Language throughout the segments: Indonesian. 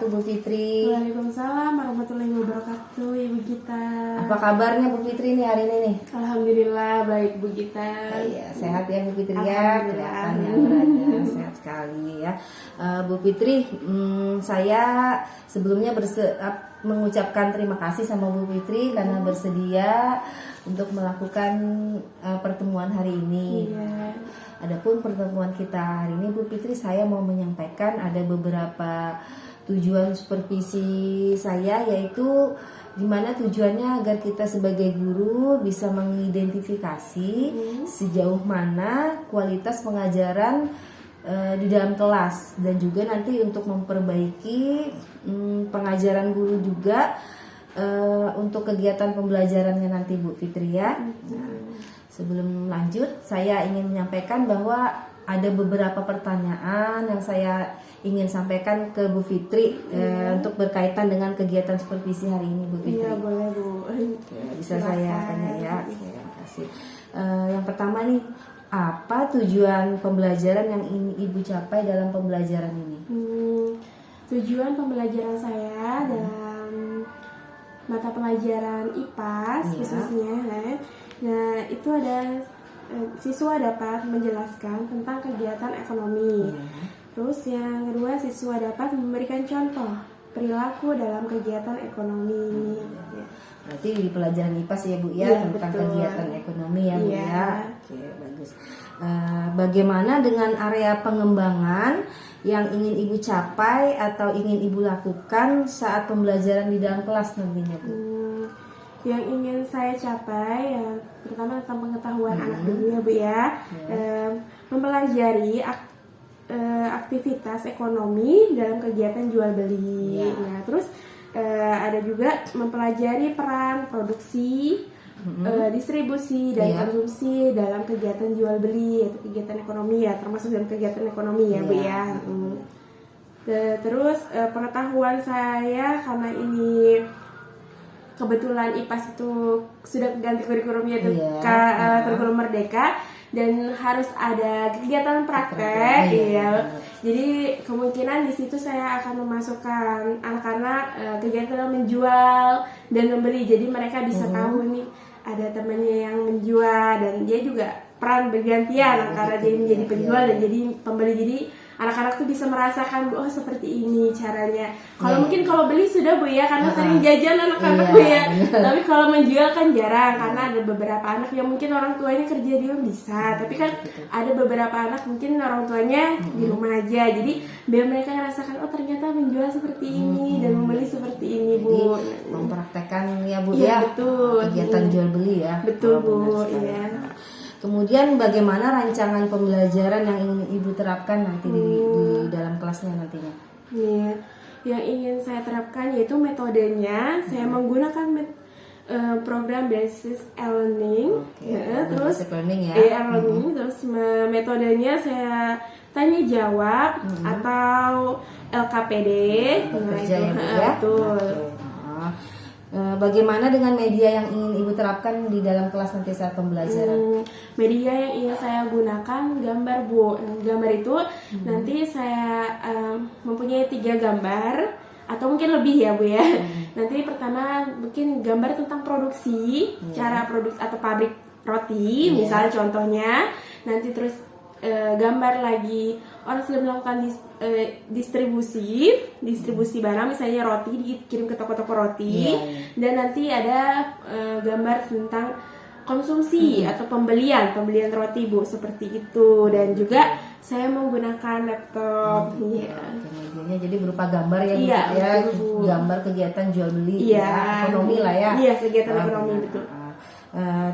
wabarakatuh Bu Fitri. Waalaikumsalam warahmatullahi wabarakatuh, Ibu Gita. Apa kabarnya Bu Fitri nih hari ini nih? Alhamdulillah baik Bu Gita. Iya, sehat ya Bu Fitri ya. Kelihatannya auranya sehat sekali ya. Bu Fitri, saya sebelumnya mengucapkan terima kasih sama Bu Fitri karena bersedia untuk melakukan pertemuan hari ini. Iya. Adapun pertemuan kita hari ini Bu Fitri, saya mau menyampaikan ada beberapa tujuan supervisi saya, yaitu dimana tujuannya agar kita sebagai guru bisa mengidentifikasi sejauh mana kualitas pengajaran di dalam kelas, dan juga nanti untuk memperbaiki pengajaran guru juga untuk kegiatan pembelajarannya nanti Bu Fitri ya. Sebelum lanjut, saya ingin menyampaikan bahwa ada beberapa pertanyaan yang saya ingin sampaikan ke Bu Fitri untuk berkaitan dengan kegiatan supervisi hari ini Bu Fitri. Iya boleh Bu. Bisa saya tanya ya? Terima kasih. Yang pertama nih, apa tujuan pembelajaran yang ingin Ibu capai dalam pembelajaran ini? Tujuan pembelajaran saya dalam mata pelajaran IPAS khususnya, nah itu ada siswa dapat menjelaskan tentang kegiatan ekonomi. Terus yang kedua, siswa dapat memberikan contoh perilaku dalam kegiatan ekonomi. Berarti di pelajaran IPAS ya Bu ya, tentang betul. Kegiatan ekonomi ya Bu ya. Oke, bagus. Bagaimana dengan area pengembangan yang ingin Ibu capai atau ingin Ibu lakukan saat pembelajaran di dalam kelas nantinya Bu? Yang ingin saya capai ya pertama tentang pengetahuan anak dulu ya Bu ya. Mempelajari aktivitas ekonomi dalam kegiatan jual beli. Nah, terus ada juga mempelajari peran produksi, distribusi dan konsumsi dalam kegiatan jual beli atau kegiatan ekonomi ya, termasuk dalam kegiatan ekonomi ya Bu ya. Terus pengetahuan saya karena ini kebetulan IPAS itu sudah ganti kurikulumnya itu kurikulum Merdeka dan harus ada kegiatan praktek jadi kemungkinan di situ saya akan memasukkan anak-anak kegiatan menjual dan membeli, jadi mereka bisa tahu nih ada temannya yang menjual dan dia juga peran bergantian antara jadi menjadi penjual dan jadi pembeli, jadi anak-anak tuh bisa merasakan oh seperti ini caranya. Kalau mungkin kalau beli sudah Bu ya, karena sering jajan anak-anak Bu ya. Tapi kalau menjual kan jarang, karena ada beberapa anak yang mungkin orang tuanya kerja di rumah bisa, tapi kan ada beberapa anak mungkin orang tuanya di rumah aja. Jadi biar mereka merasakan oh ternyata menjual seperti ini dan membeli seperti ini Bu. Jadi mempraktekkan ya Bu ya, betul, kegiatan jual beli ya. Betul Bu, iya. Kemudian bagaimana rancangan pembelajaran yang ingin Ibu terapkan nanti di dalam kelasnya nantinya? Iya, yang ingin saya terapkan yaitu metodenya. Saya menggunakan program basis e-learning, terus e-learning, terus metodenya saya tanya jawab atau LKPD, betul. Bagaimana dengan media yang ingin Ibu terapkan di dalam kelas nanti saat pembelajaran? Media yang ingin saya gunakan gambar Bu. Gambar itu nanti saya mempunyai 3 gambar atau mungkin lebih ya Bu ya. Nanti pertama mungkin gambar tentang produksi, cara produk atau pabrik roti, misalnya contohnya. Nanti terus gambar lagi orang sedang melakukan distribusi barang, misalnya roti dikirim ke toko-toko roti, dan nanti ada gambar tentang konsumsi atau pembelian roti Bu, seperti itu. Dan juga saya menggunakan laptop medianya jadi berupa gambar ya, gambar kegiatan jual beli ekonomi lah ya. Iya, kegiatan ekonomi betul.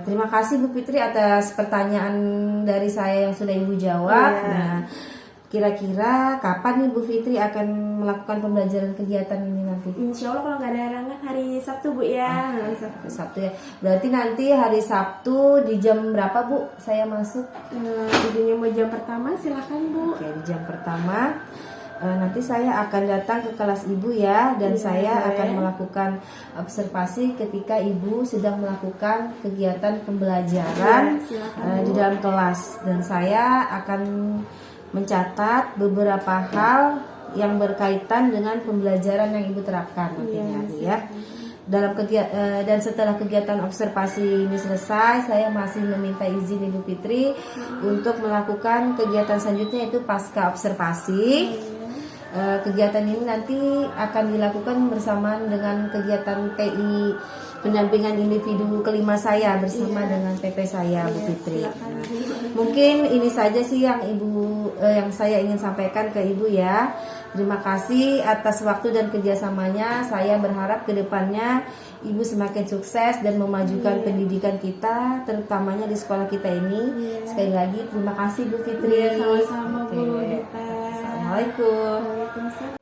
Terima kasih Bu Fitri atas pertanyaan dari saya yang sudah Ibu jawab. Nah, kira-kira kapan nih Bu Fitri akan melakukan pembelajaran kegiatan ini nanti? Insya Allah kalau nggak ada halangan hari Sabtu Bu ya. Sabtu ya. Berarti nanti hari Sabtu di jam berapa Bu saya masuk? Idenya mau jam pertama, silakan Bu. Oke, di jam pertama. Nanti saya akan datang ke kelas Ibu ya, dan saya akan melakukan observasi ketika Ibu sedang melakukan kegiatan pembelajaran di dalam kelas, dan saya akan mencatat beberapa hal yang berkaitan dengan pembelajaran yang Ibu terapkan nantinya, Bu, ya. Dalam dan setelah kegiatan observasi ini selesai, saya masih meminta izin Ibu Fitri untuk melakukan kegiatan selanjutnya, yaitu pasca observasi. Kegiatan ini nanti akan dilakukan bersamaan dengan kegiatan PI pendampingan individu kelima saya bersama dengan PP saya, Bu Fitri. Mungkin ini saja sih yang yang saya ingin sampaikan ke Ibu, ya. Terima kasih atas waktu dan kerjasamanya. Saya berharap kedepannya Ibu semakin sukses dan memajukan pendidikan kita, terutamanya di sekolah kita ini. Sekali lagi terima kasih Bu Fitri. Sama-sama Bu Dita. Assalamualaikum. Waalaikumsalam.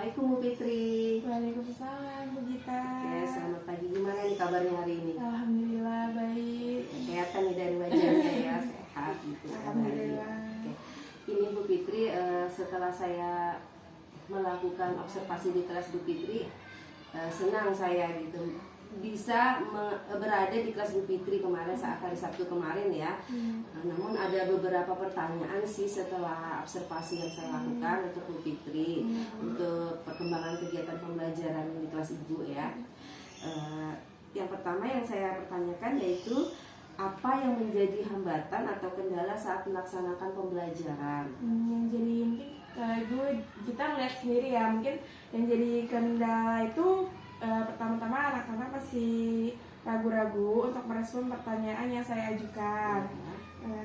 Assalamualaikum Bu Fitri. Waalaikumsalam Bu Gita. Oke, selamat pagi. Gimana nih kabarnya hari ini? Alhamdulillah baik. Kelihatan nih dari wajahnya ya, sehat gitu. Alhamdulillah. Oke. Ini Bu Fitri, setelah saya melakukan observasi di kelas Bu Fitri, senang saya gitu bisa berada di kelas Bu Fitri kemarin saat hari Sabtu kemarin ya. Namun ada beberapa pertanyaan sih setelah observasi yang saya lakukan untuk Bu Fitri untuk perkembangan kegiatan pembelajaran di kelas Ibu ya. Yang pertama yang saya pertanyakan yaitu apa yang menjadi hambatan atau kendala saat melaksanakan pembelajaran? Yang jadi mungkin Ibu kita melihat sendiri ya, mungkin yang jadi kendala itu pertama-tama anak-anak masih ragu-ragu untuk merespon pertanyaan yang saya ajukan.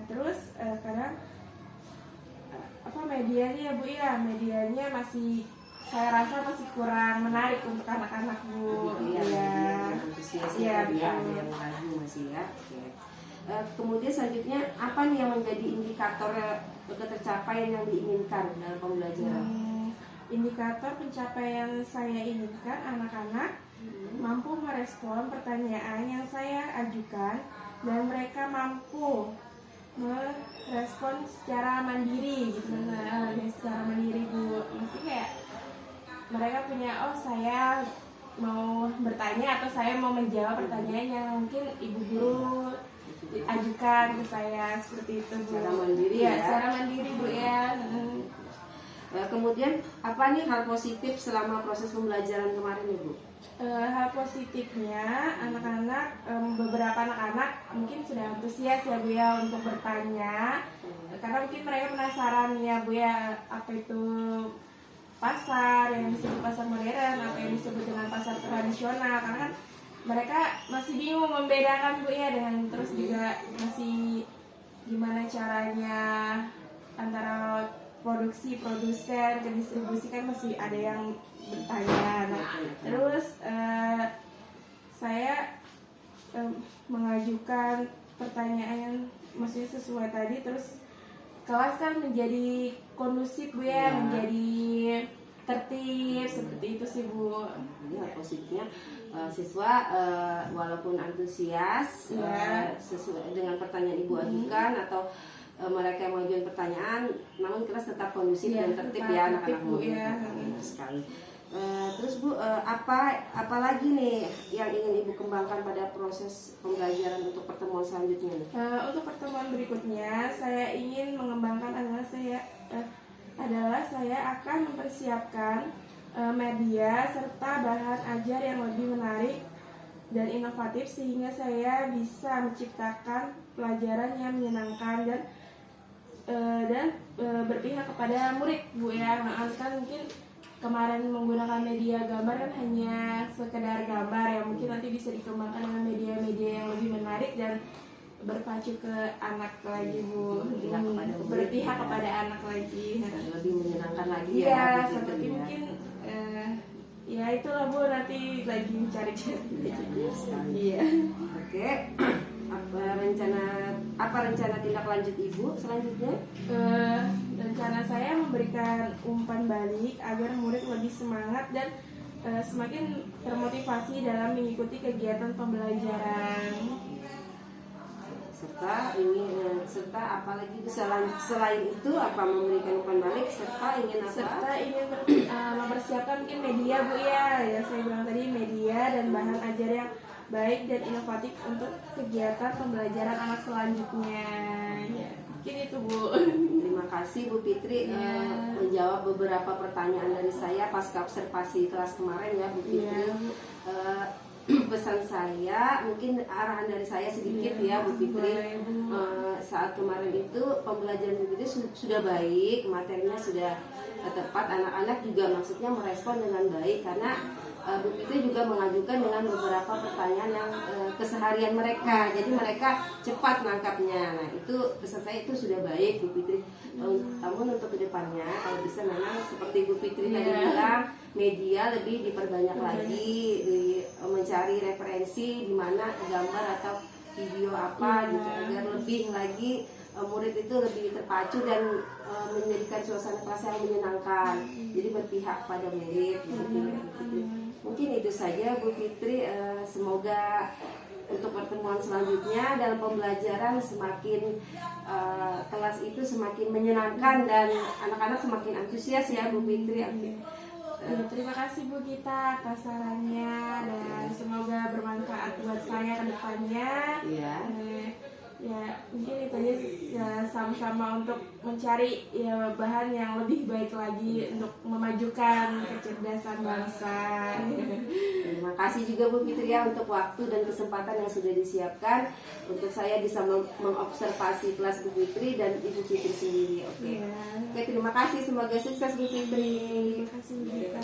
Terus kadang medianya ya Bu ya, medianya masih saya rasa masih kurang menarik untuk anak-anak Bu. Iya. Antusias Iya, ya, ada yang ragu masih ya. Oke. Kemudian selanjutnya apa nih yang menjadi indikator ketercapaian yang diinginkan dalam pembelajaran? Indikator pencapaian saya inginkan anak-anak mampu merespon pertanyaan yang saya ajukan dan mereka mampu merespon secara mandiri gitu. Secara mandiri Bu, mesti kayak mereka punya saya mau bertanya atau saya mau menjawab pertanyaan yang mungkin ibu guru ajukan ke saya, seperti itu Bu. Secara mandiri ya, ya. secara mandiri Bu ya. Kemudian apa nih hal positif selama proses pembelajaran kemarin Ibu? Hal positifnya anak-anak, beberapa anak-anak mungkin sudah antusias ya Bu ya untuk bertanya, karena mungkin mereka penasaran ya Bu ya, apa itu pasar yang disebut pasar modern atau yang disebut dengan pasar tradisional, karena kan mereka masih bingung membedakan Bu ya, dengan terus juga masih gimana caranya antara produsen ke distribusi, kan masih ada yang bertanya. Nah, terus saya mengajukan pertanyaan maksudnya sesuai tadi, terus kelas kan menjadi kondusif Bu ya, menjadi tertib, seperti itu sih Bu. Ya, positifnya siswa walaupun antusias sesuai dengan pertanyaan Ibu ajukan atau mereka yang mengajukan pertanyaan, namun kelas tetap kondusif dan tertib ya anak-anak Bu ya. Sekali. Terus Bu, apalagi nih yang ingin Ibu kembangkan pada proses pembelajaran untuk pertemuan selanjutnya nih? Untuk pertemuan berikutnya saya ingin mengembangkan adalah saya akan mempersiapkan media serta bahan ajar yang lebih menarik dan inovatif sehingga saya bisa menciptakan pelajaran yang menyenangkan dan berpihak kepada murid Bu ya. Nah, kan mungkin kemarin menggunakan media gambar kan hanya sekedar gambar ya, mungkin nanti bisa dikembangkan dengan media-media yang lebih menarik dan berpacu ke anak lagi Bu, berpihak kepada anak lagi, lebih menyenangkan lagi ya seperti mungkin ya itulah Bu, nanti lagi cari-cari. Iya. Oke. Apa rencana tindak lanjut Ibu selanjutnya? Rencana saya memberikan umpan balik agar murid lebih semangat dan semakin termotivasi dalam mengikuti kegiatan pembelajaran. Serta apalagi selain itu apa memberikan umpan balik serta ingin mempersiapkan mungkin media Bu ya, saya bilang tadi media dan bahan ajar yang baik dan inovatif untuk kegiatan pembelajaran anak selanjutnya ya. Mungkin itu Bu. Terima kasih Bu Fitri menjawab beberapa pertanyaan dari saya pasca observasi kelas kemarin ya Bu Fitri. Pesan saya, mungkin arahan dari saya sedikit ya Bu Fitri. Saat kemarin itu pembelajaran Bu Fitri sudah baik, materinya sudah tepat, anak-anak juga maksudnya merespon dengan baik karena Bu Fitri juga mengajukan dengan beberapa pertanyaan yang keseharian mereka, jadi mereka cepat nangkapnya. Nah itu pesan saya itu sudah baik Bu Fitri. Namun untuk kedepannya kalau bisa memang seperti Bu Fitri tadi bilang, media lebih diperbanyak lagi, mencari referensi di mana gambar atau video apa gitu agar lebih lagi murid itu lebih terpacu dan menjadikan suasana kelas yang menyenangkan. Jadi berpihak pada murid. Mungkin itu saja Bu Fitri. Semoga untuk pertemuan selanjutnya dalam pembelajaran semakin kelas itu semakin menyenangkan dan anak-anak semakin antusias ya Bu Fitri. Terima kasih Bu Gita atas sarannya dan semoga bermanfaat buat saya ke depannya. Iya. Ya mungkin itu aja, ya, sama-sama untuk mencari ya bahan yang lebih baik lagi untuk memajukan kecerdasan bangsa. Terima kasih juga Bu Fitri ya untuk waktu dan kesempatan yang sudah disiapkan untuk saya bisa mengobservasi kelas Bu Fitri dan Ibu Fitri sendiri. Oke. Ya. Oke, terima kasih. Semoga sukses Bu Fitri. Terima kasih Bu Gita.